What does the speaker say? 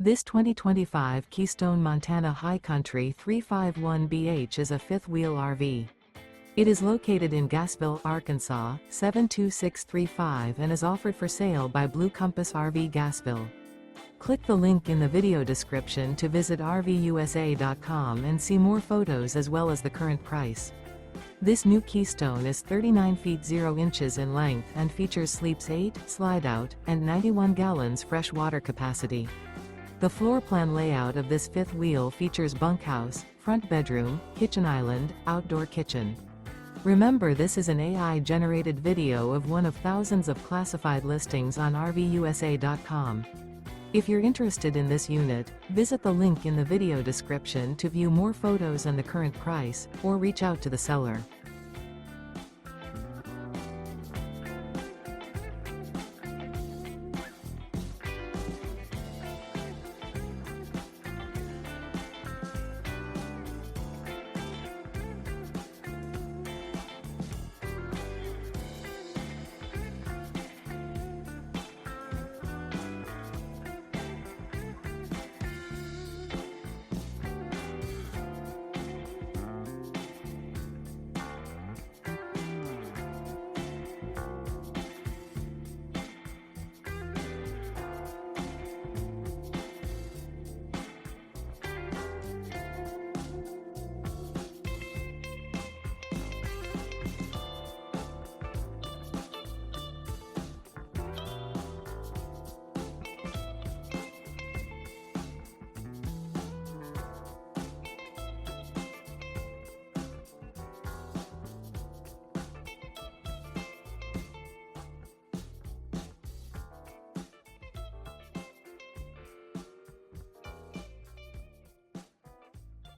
This 2025 Keystone Montana High Country 351BH is a fifth-wheel RV. It is located in Gassville, Arkansas, 72635 and is offered for sale by Blue Compass RV Gassville. Click the link in the video description to visit RVUSA.com and see more photos as well as the current price. This new Keystone is 39 feet 0 inches in length and features sleeps 8, slide-out, and 91 gallons fresh water capacity. The floor plan layout of this fifth wheel features bunkhouse, front bedroom, kitchen island, outdoor kitchen. Remember, this is an AI-generated video of one of thousands of classified listings on RVUSA.com. If you're interested in this unit, visit the link in the video description to view more photos and the current price, or reach out to the seller.